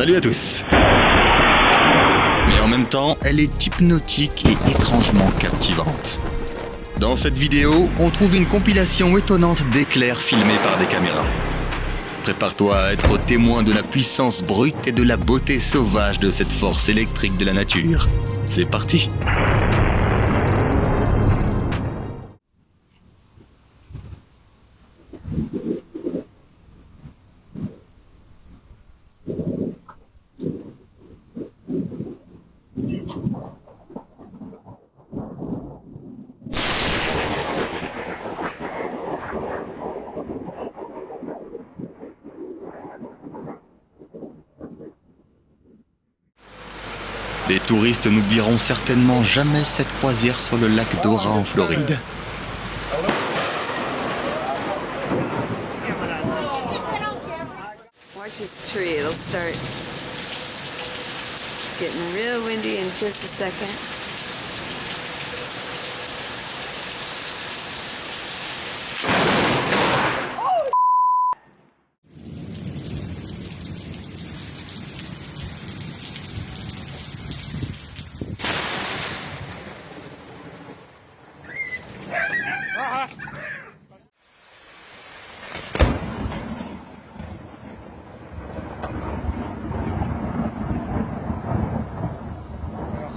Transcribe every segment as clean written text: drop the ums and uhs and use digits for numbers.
Salut à tous. Mais en même temps, elle est hypnotique et étrangement captivante. Dans cette vidéo, on trouve une compilation étonnante d'éclairs filmés par des caméras. Prépare-toi à être témoin de la puissance brute et de la beauté sauvage de cette force électrique de la nature. C'est parti! Les touristes n'oublieront certainement jamais cette croisière sur le lac Dora en Floride. Watch this tree, it'll start getting real windy in just a second.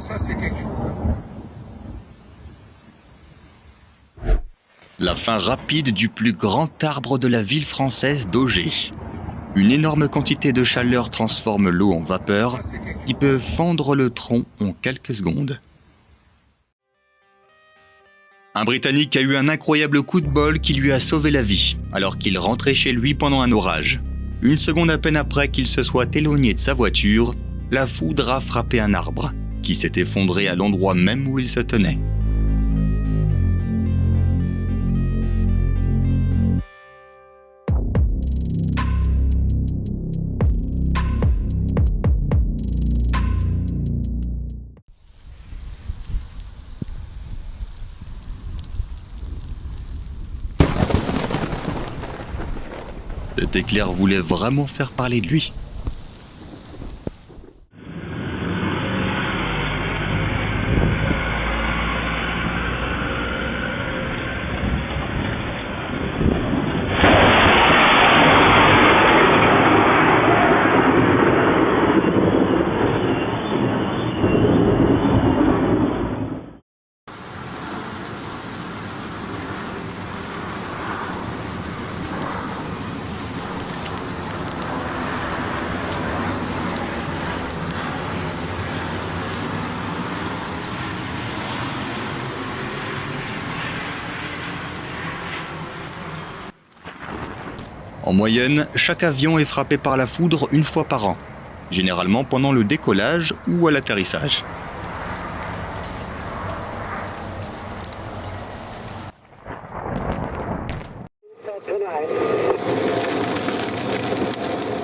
Ça, c'est quelque chose. La fin rapide du plus grand arbre de la ville française d'Auger. Une énorme quantité de chaleur transforme l'eau en vapeur qui peut fendre le tronc en quelques secondes. Un Britannique a eu un incroyable coup de bol qui lui a sauvé la vie alors qu'il rentrait chez lui pendant un orage. Une seconde à peine après qu'il se soit éloigné de sa voiture, la foudre a frappé un arbre qui s'est effondré à l'endroit même où il se tenait. Cet éclair voulait vraiment faire parler de lui. En moyenne, chaque avion est frappé par la foudre une fois par an, généralement pendant le décollage ou à l'atterrissage.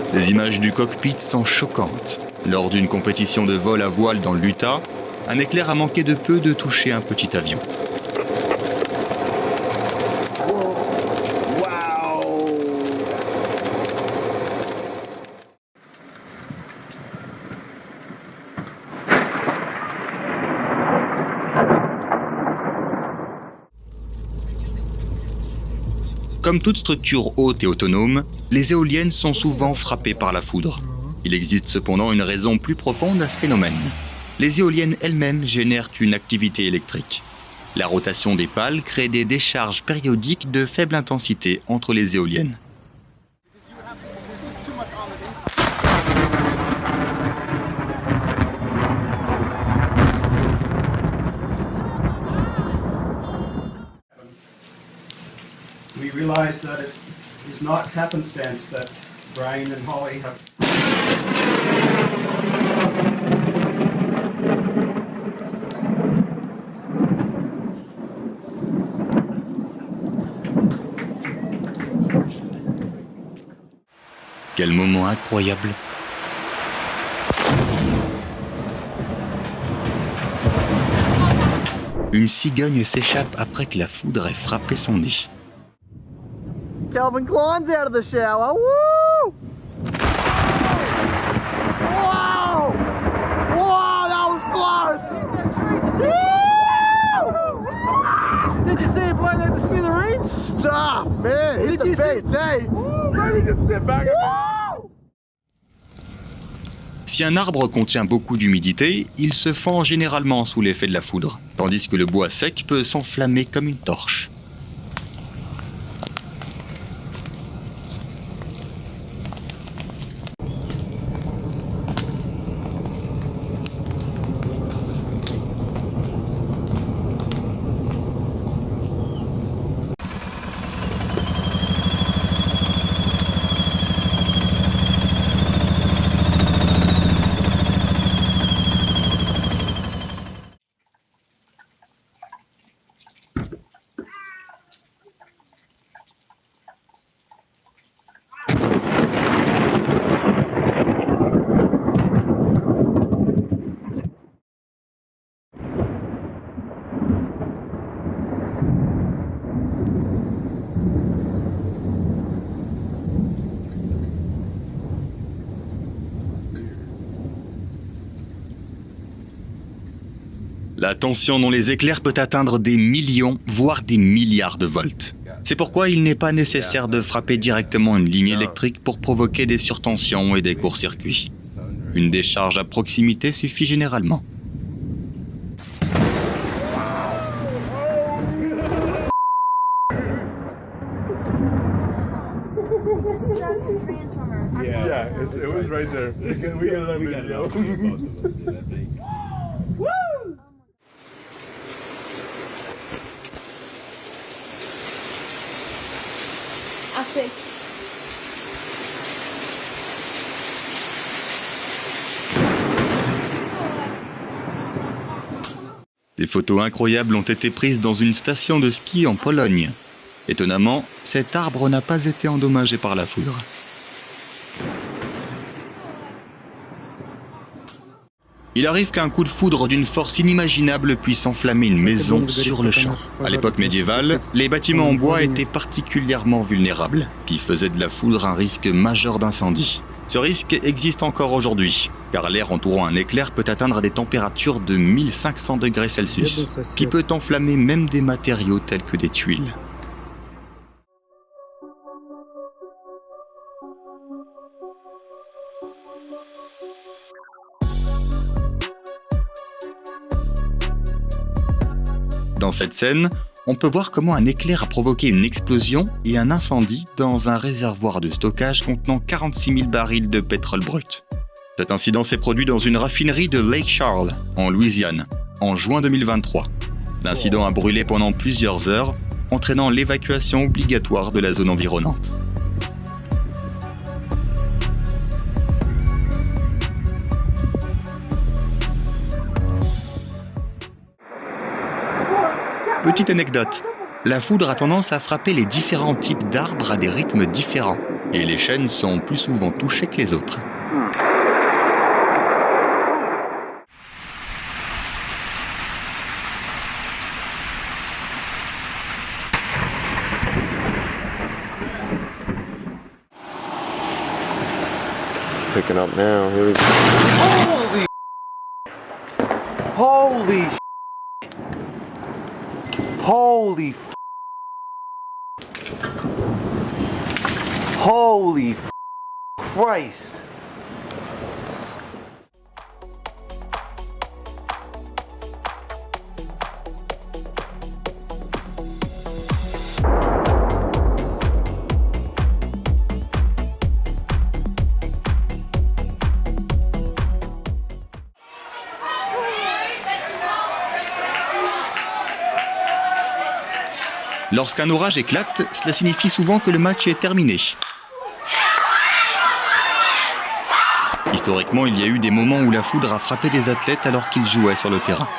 Ces images du cockpit sont choquantes. Lors d'une compétition de vol à voile dans l'Utah, un éclair a manqué de peu de toucher un petit avion. Comme toute structure haute et autonome, les éoliennes sont souvent frappées par la foudre. Il existe cependant une raison plus profonde à ce phénomène. Les éoliennes elles-mêmes génèrent une activité électrique. La rotation des pales crée des décharges périodiques de faible intensité entre les éoliennes. We realize that it is not happenstance that Brian and Holly have. Quel moment incroyable! Une cigogne s'échappe après que la foudre ait frappé son nid. Calvin Klein's out of the shower. Woo! Si un arbre contient beaucoup d'humidité, il se fend généralement sous l'effet de la foudre, tandis que le bois sec peut s'enflammer comme une torche. La tension dans les éclairs peut atteindre des millions, voire des milliards de volts. C'est pourquoi il n'est pas nécessaire de frapper directement une ligne électrique pour provoquer des surtensions et des courts-circuits. Une décharge à proximité suffit généralement. Yeah, it was right there. We got a video. Assez. Des photos incroyables ont été prises dans une station de ski en Pologne. Étonnamment, cet arbre n'a pas été endommagé par la foudre. Il arrive qu'un coup de foudre d'une force inimaginable puisse enflammer une maison sur le champ. À l'époque médiévale, les bâtiments en bois étaient particulièrement vulnérables, qui faisait de la foudre un risque majeur d'incendie. Ce risque existe encore aujourd'hui, car l'air entourant un éclair peut atteindre des températures de 1500 degrés Celsius, qui peut enflammer même des matériaux tels que des tuiles. Dans cette scène, on peut voir comment un éclair a provoqué une explosion et un incendie dans un réservoir de stockage contenant 46 000 barils de pétrole brut. Cet incident s'est produit dans une raffinerie de Lake Charles, en Louisiane, en juin 2023. L'incident a brûlé pendant plusieurs heures, entraînant l'évacuation obligatoire de la zone environnante. Petite anecdote, la foudre a tendance à frapper les différents types d'arbres à des rythmes différents, et les chênes sont plus souvent touchés que les autres. Picking up now. Here we go. Holy Holy Holy Christ. Lorsqu'un orage éclate, cela signifie souvent que le match est terminé. Historiquement, il y a eu des moments où la foudre a frappé des athlètes alors qu'ils jouaient sur le terrain.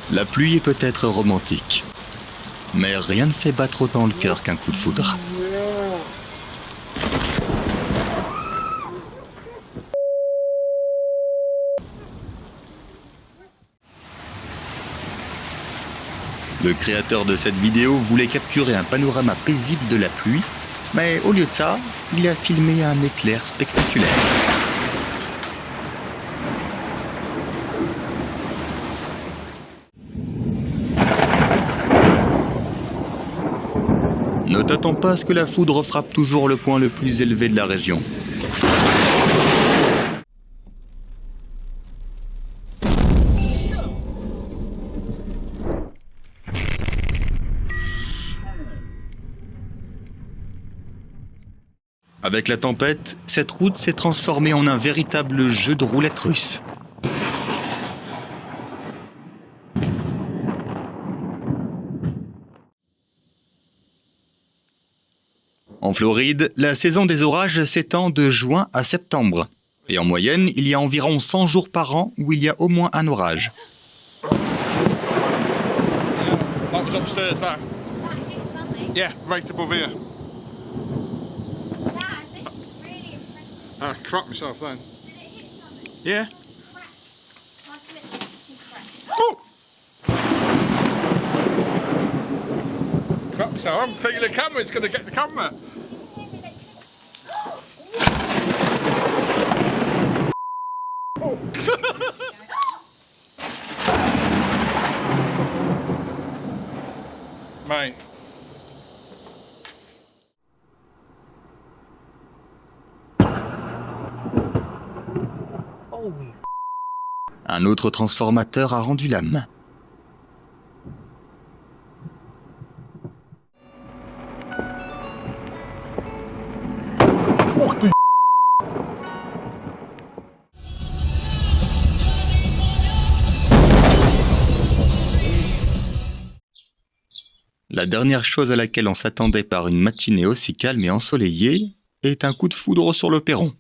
La pluie est peut-être romantique, mais rien ne fait battre autant le cœur qu'un coup de foudre. Le créateur de cette vidéo voulait capturer un panorama paisible de la pluie, mais au lieu de ça, il a filmé un éclair spectaculaire. Ne t'attends pas à ce que la foudre frappe toujours le point le plus élevé de la région. Avec la tempête, cette route s'est transformée en un véritable jeu de roulette russe. En Floride, la saison des orages s'étend de juin à septembre. Et en moyenne, il y a environ 100 jours par an où il y a au moins un orage. That was upstairs, that. Yeah, right above here. Dad, this is really impressive. I cracked myself then. Did it hit something? Yeah. Crack. Like electricity crack. Oh! Cracked myself. I'm thinking the camera, it's going to get the camera. Did you hear the electricity? Mate. Un autre transformateur a rendu l'âme. La dernière chose à laquelle on s'attendait par une matinée aussi calme et ensoleillée est un coup de foudre sur le perron.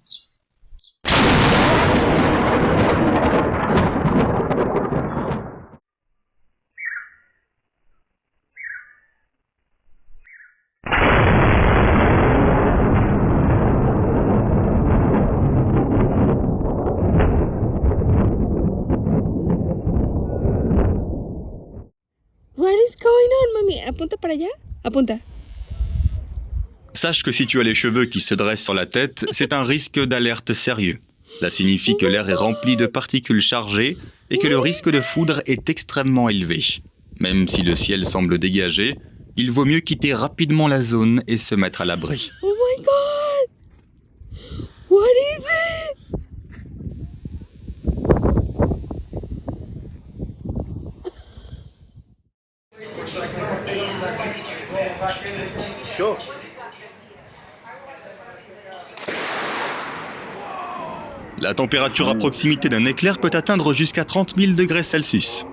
What is going on, mami? Apunta para allá. Apunta. Sache que si tu as les cheveux qui se dressent sur la tête, c'est un risque d'alerte sérieux. Cela signifie que l'air est rempli de particules chargées et que le risque de foudre est extrêmement élevé. Même si le ciel semble dégagé, il vaut mieux quitter rapidement la zone et se mettre à l'abri. Oh my god! What is it? Sure. La température à proximité d'un éclair peut atteindre jusqu'à 30 000 degrés Celsius.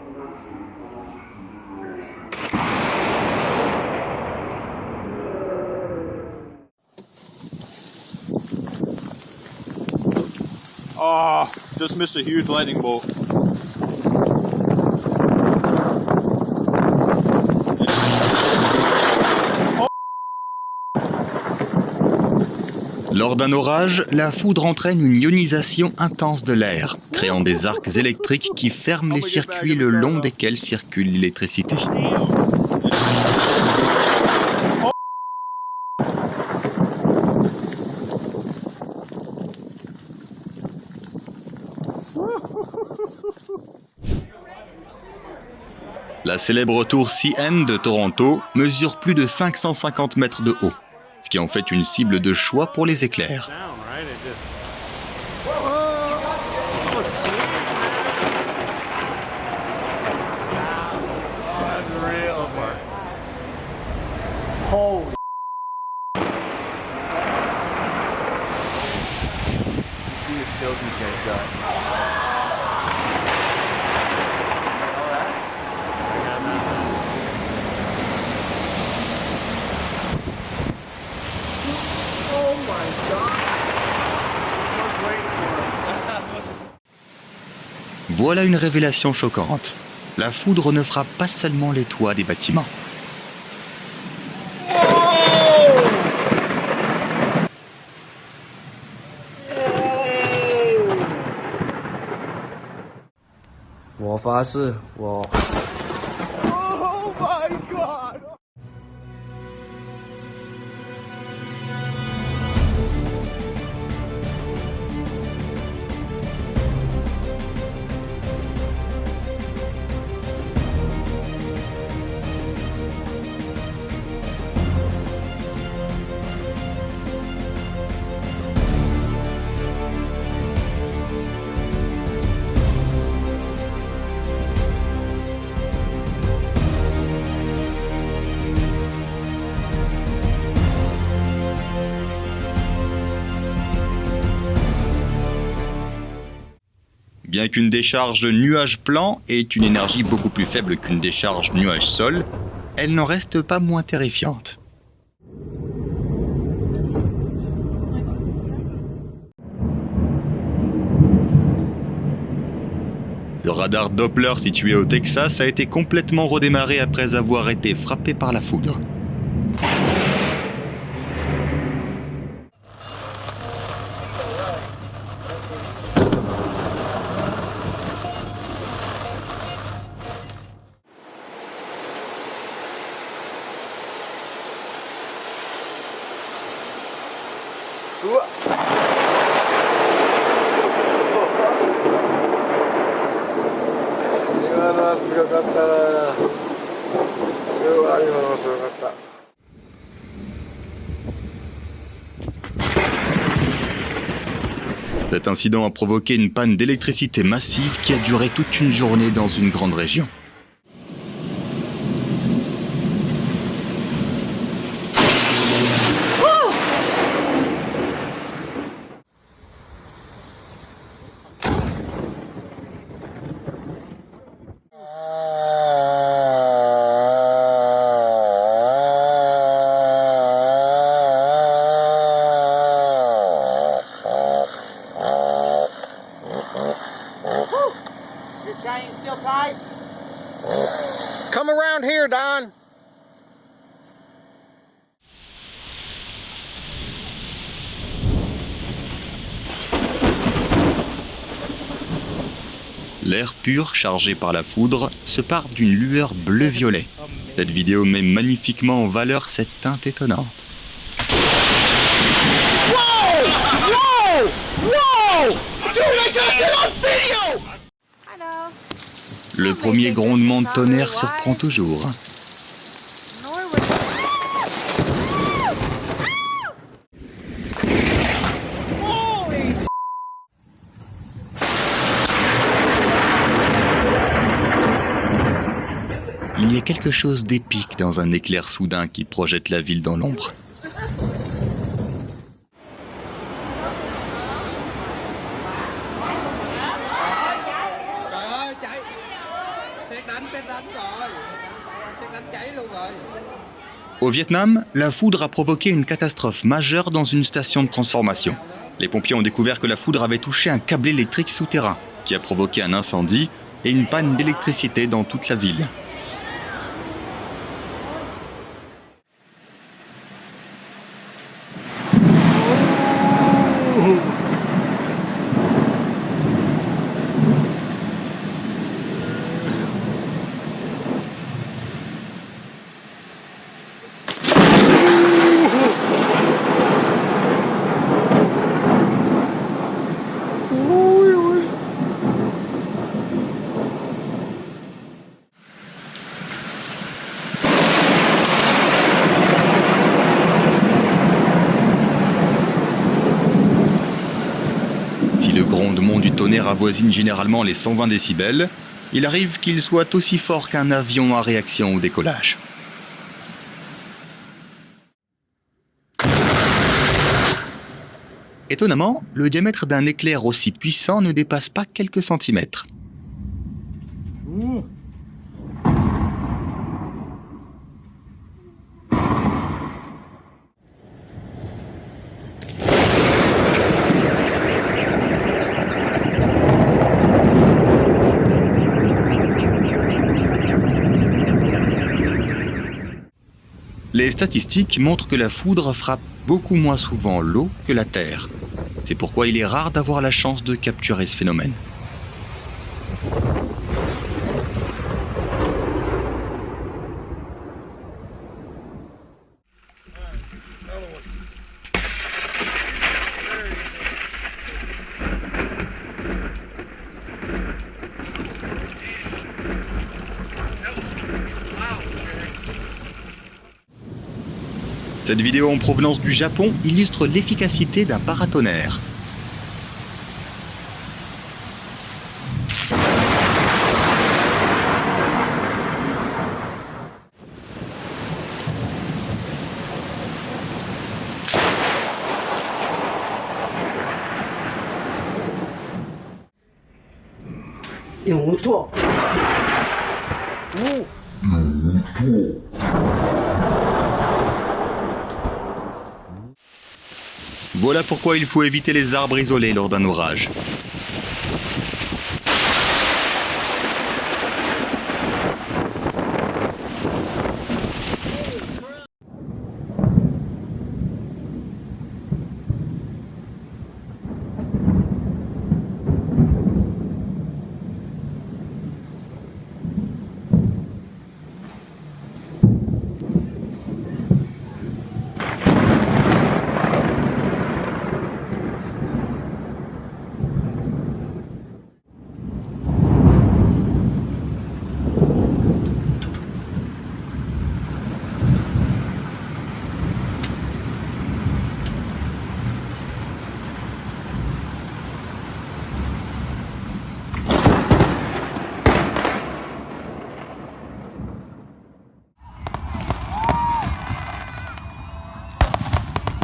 Oh, just missed a huge lightning bolt. Lors d'un orage, la foudre entraîne une ionisation intense de l'air, créant des arcs électriques qui ferment les circuits le long desquels circule l'électricité. La célèbre tour CN de Toronto mesure plus de 550 mètres de haut, ce qui en fait une cible de choix pour les éclairs. Voilà une révélation choquante. La foudre ne frappe pas seulement les toits des bâtiments. Bien qu'une décharge nuage-plan ait une énergie beaucoup plus faible qu'une décharge nuage-sol, elle n'en reste pas moins terrifiante. Le radar Doppler situé au Texas a été complètement redémarré après avoir été frappé par la foudre. Cet incident a provoqué une panne d'électricité massive qui a duré toute une journée dans une grande région. Come around here, Don. L'air pur, chargé par la foudre, se part d'une lueur bleu-violet. Cette vidéo met magnifiquement en valeur cette teinte étonnante. Le premier grondement de tonnerre surprend toujours. Il y a quelque chose d'épique dans un éclair soudain qui projette la ville dans l'ombre. Au Vietnam, la foudre a provoqué une catastrophe majeure dans une station de transformation. Les pompiers ont découvert que la foudre avait touché un câble électrique souterrain, qui a provoqué un incendie et une panne d'électricité dans toute la ville. Si le grondement du tonnerre avoisine généralement les 120 décibels, il arrive qu'il soit aussi fort qu'un avion à réaction au décollage. Étonnamment, le diamètre d'un éclair aussi puissant ne dépasse pas quelques centimètres. statistiques montrent que la foudre frappe beaucoup moins souvent l'eau que la terre. C'est pourquoi il est rare d'avoir la chance de capturer ce phénomène. Cette vidéo en provenance du Japon illustre l'efficacité d'un paratonnerre. Voilà pourquoi il faut éviter les arbres isolés lors d'un orage.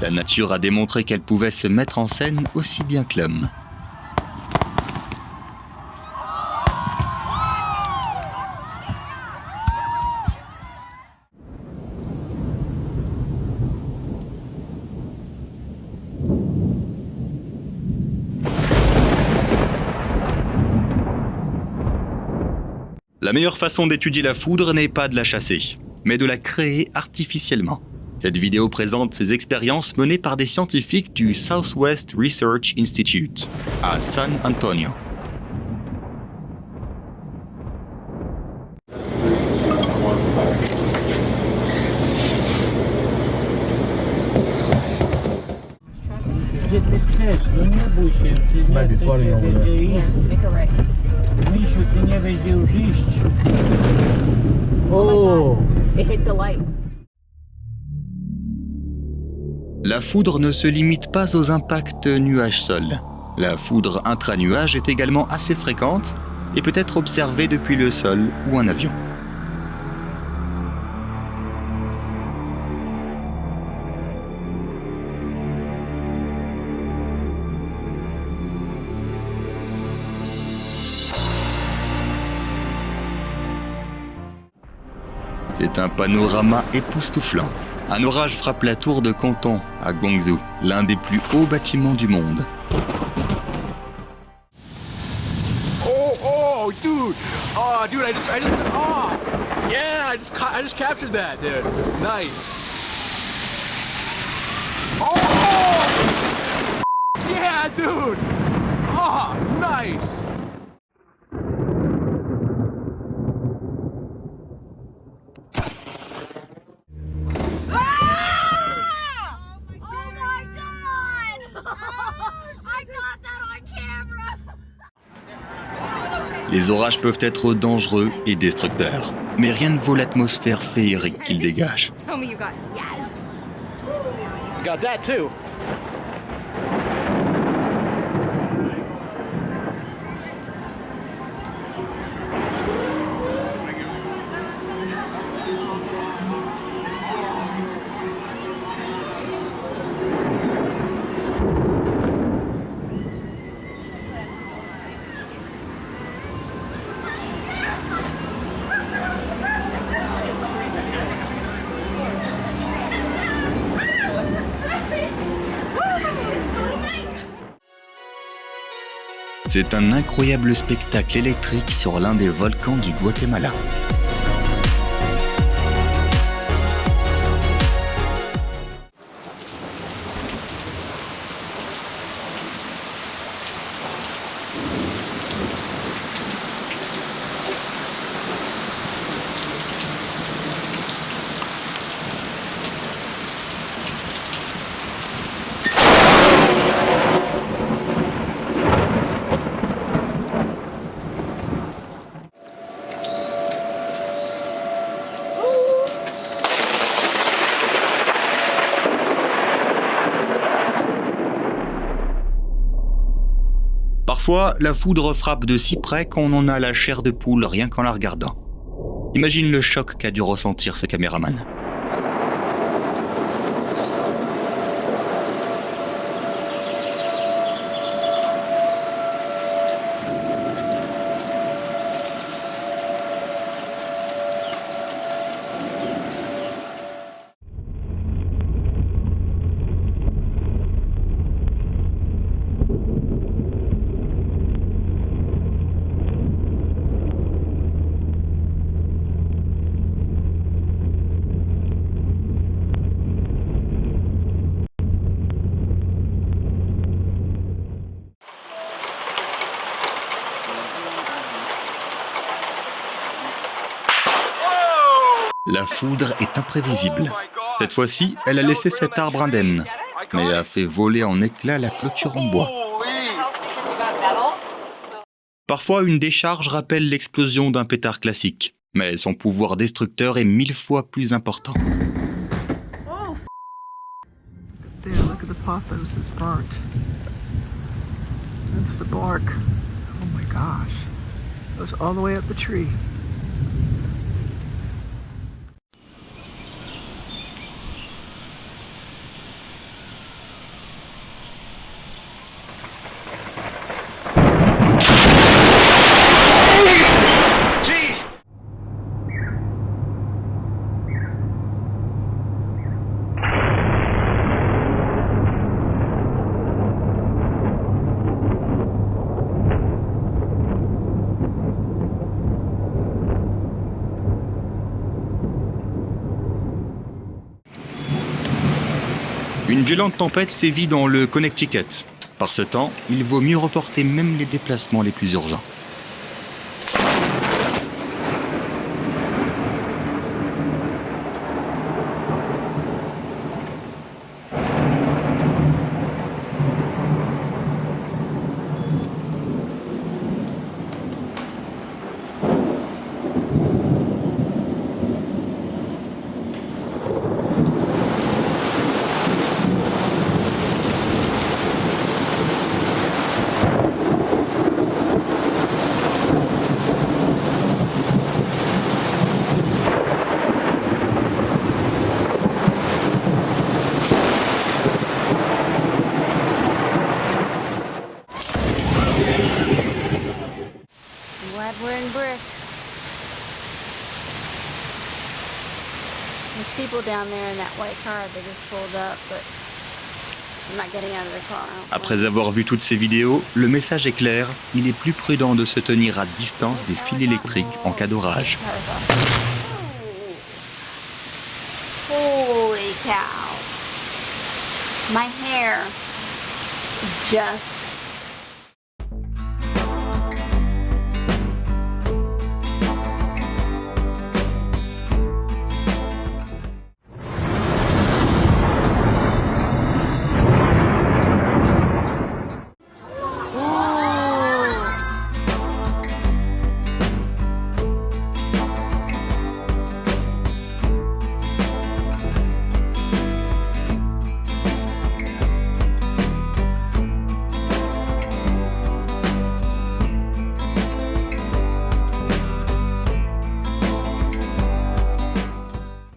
La nature a démontré qu'elle pouvait se mettre en scène aussi bien que l'homme. La meilleure façon d'étudier la foudre n'est pas de la chasser, mais de la créer artificiellement. Cette vidéo présente ces expériences menées par des scientifiques du Southwest Research Institute à San Antonio. La foudre ne se limite pas aux impacts nuage-sol. La foudre intra-nuage est également assez fréquente et peut être observée depuis le sol ou un avion. C'est un panorama époustouflant. Un orage frappe la tour de Canton à Guangzhou, l'un des plus hauts bâtiments du monde. Oh, dude! Oh, dude, I just captured that, dude. Nice. Oh! Yeah, dude! Oh, nice! Les orages peuvent être dangereux et destructeurs, mais rien ne vaut l'atmosphère féerique qu'ils dégagent. Tell me you got yes. You got that too. C'est un incroyable spectacle électrique sur l'un des volcans du Guatemala. Parfois, la foudre frappe de si près qu'on en a la chair de poule rien qu'en la regardant. Imagine le choc qu'a dû ressentir ce caméraman. La foudre est imprévisible. Cette fois-ci, elle a laissé cet arbre indemne, mais a fait voler en éclats la clôture en bois. Parfois, une décharge rappelle l'explosion d'un pétard classique, mais son pouvoir destructeur est 1000 fois plus important. There, look at the pothos, it's burnt. That's the bark. Oh my gosh. Goes all the way up the tree. Une violente tempête sévit dans le Connecticut. Par ce temps, il vaut mieux reporter même les déplacements les plus urgents. Glad we're in brick. There's people down there in that white car. They just pulled up, but I'm not getting out of the car. Après avoir vu toutes ces vidéos, le message est clair, il est plus prudent de se tenir à distance des fils électriques en cas d'orage. Holy cow. My hair just